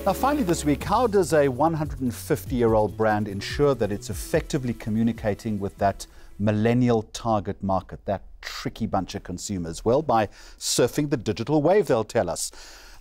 Now, finally this week, how does a 150-year-old brand ensure that it's effectively communicating with that millennial target market, that tricky bunch of consumers? Well, by surfing the digital wave, they'll tell us.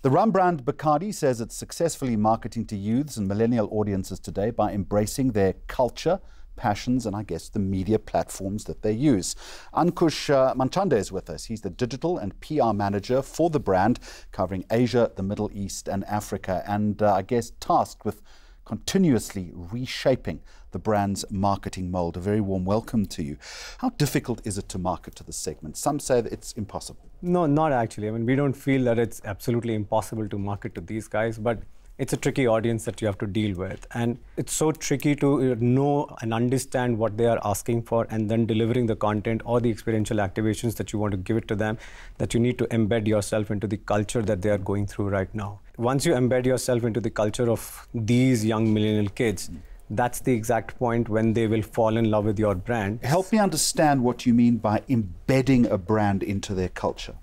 The rum brand Bacardi says it's successfully marketing to youths and millennial audiences today by embracing their culture, passions, and I guess the media platforms that they use. Ankush Manchande is with us. He's the digital and PR manager for the brand, covering Asia, the Middle East and Africa, and I guess tasked with continuously reshaping the brand's marketing mold. A very warm welcome to you. How difficult is it to market to this segment? Some say that it's impossible. No, not actually. I mean, we don't feel that it's absolutely impossible to market to these guys, but it's a tricky audience that you have to deal with. And it's so tricky to know and understand what they are asking for and then delivering the content or the experiential activations that you want to give it to them, that you need to embed yourself into the culture that they are going through right now. Once you embed yourself into the culture of these young millennial kids, that's the exact point when they will fall in love with your brand. Help me understand what you mean by embedding a brand into their culture.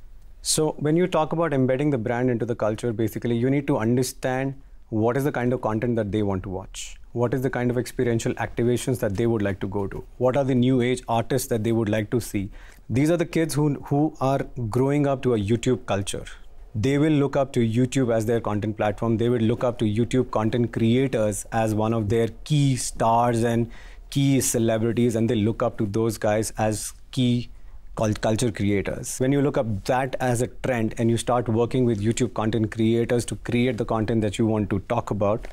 So when you talk about embedding the brand into the culture, basically you need to understand what is the kind of content that they want to watch? What is the kind of experiential activations that they would like to go to? What are the new age artists that they would like to see? These are the kids who are growing up to a YouTube culture. They will look up to YouTube as their content platform. They will look up to YouTube content creators as one of their key stars and key celebrities, and they look up to those guys as key culture creators. When you look up that as a trend and you start working with YouTube content creators to create the content that you want to talk about,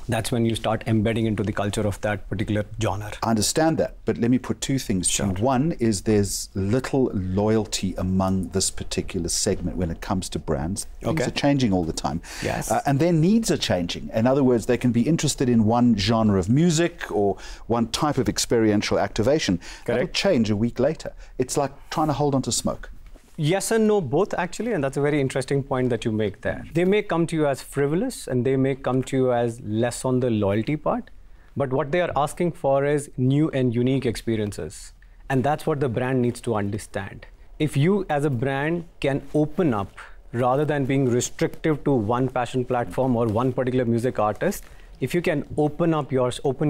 that's when you start embedding into the culture of that particular genre. I understand that, but let me put two things to you. One is there's little loyalty among this particular segment when it comes to brands. Things are changing all the time. Yes. And their needs are changing. In other words, they can be interested in one genre of music or one type of experiential activation. That'll change a week later. It's like trying to hold on to smoke. Yes and no, both actually, and that's a very interesting point that you make there. They may come to you as frivolous and they may come to you as less on the loyalty part, but what they are asking for is new and unique experiences. And that's what the brand needs to understand. If you as a brand can open up rather than being restrictive to one passion platform or one particular music artist, if you can open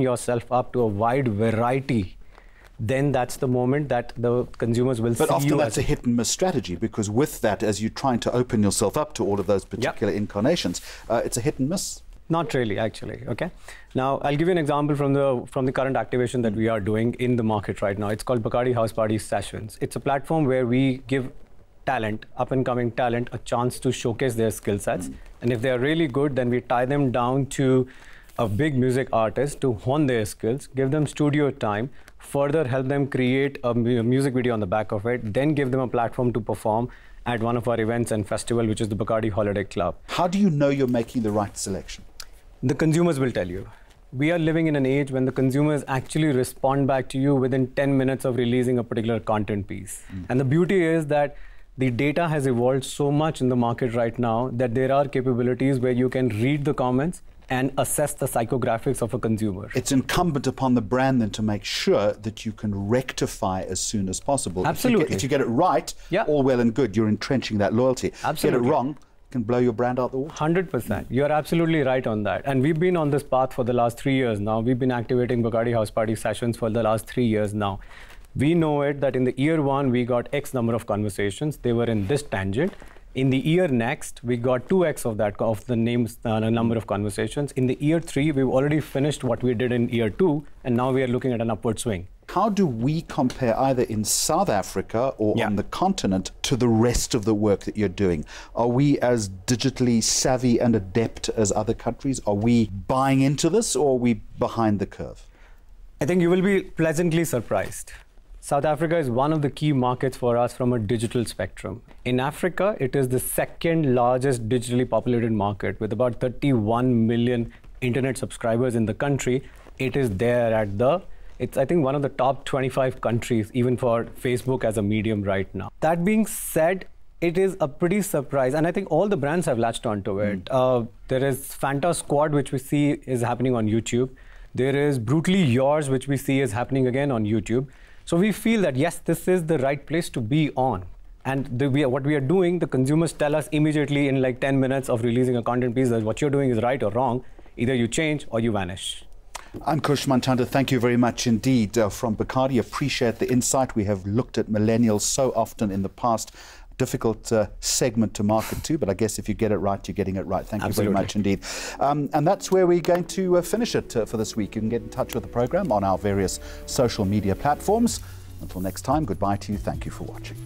yourself up to a wide variety, then that's the moment that the consumers will see you. But often that's a hit and miss strategy, because with that, as you're trying to open yourself up to all of those particular incarnations, it's a hit and miss. Not really, actually. Okay. Now, I'll give you an example from the current activation that we are doing in the market right now. It's called Bacardi House Party Sessions. It's a platform where we give talent, up-and-coming talent, a chance to showcase their skill sets. And if they're really good, then we tie them down to a big music artist to hone their skills, give them studio time, further help them create a music video on the back of it, then give them a platform to perform at one of our events and festival, which is the Bacardi Holiday Club. How do you know you're making the right selection? The consumers will tell you. We are living in an age when the consumers actually respond back to you within 10 minutes of releasing a particular content piece. And the beauty is that the data has evolved so much in the market right now that there are capabilities where you can read the comments and assess the psychographics of a consumer. It's incumbent upon the brand then to make sure that you can rectify as soon as possible. Absolutely. If you get it right, all well and good, you're entrenching that loyalty. Absolutely. Get it wrong, it can blow your brand out the water. 100%. You're absolutely right on that. And we've been on this path for the last 3 years now. We've been activating Bacardi House Party Sessions for the last 3 years now. We know it that in the year 1, we got X number of conversations. They were in this tangent. In the year next, we got 2x of that, of the number of conversations. In the year 3, we've already finished what we did in year 2, and now we are looking at an upward swing. How do we compare either in South Africa or on the continent to the rest of the work that you're doing? Are we as digitally savvy and adept as other countries? Are we buying into this, or are we behind the curve? I think you will be pleasantly surprised. South Africa is one of the key markets for us from a digital spectrum. In Africa, it is the second largest digitally populated market with about 31 million internet subscribers in the country. It is there at it's I think one of the top 25 countries, even for Facebook as a medium right now. That being said, it is a pretty surprise, and I think all the brands have latched onto it. There is Fanta Squad, which we see is happening on YouTube. There is Brutally Yours, which we see is happening again on YouTube. So we feel that, yes, this is the right place to be on. And what we are doing, the consumers tell us immediately in like 10 minutes of releasing a content piece that what you're doing is right or wrong. Either you change or you vanish. Ankush Manchanda, thank you very much indeed from Bacardi. Appreciate the insight. We have looked at millennials so often in the past. Difficult segment to market to, but I guess if you get it right, you're getting it right. Thank you very much indeed. And that's where we're going to finish it for this week. You can get in touch with the program on our various social media platforms. Until next time, goodbye to you. Thank you for watching.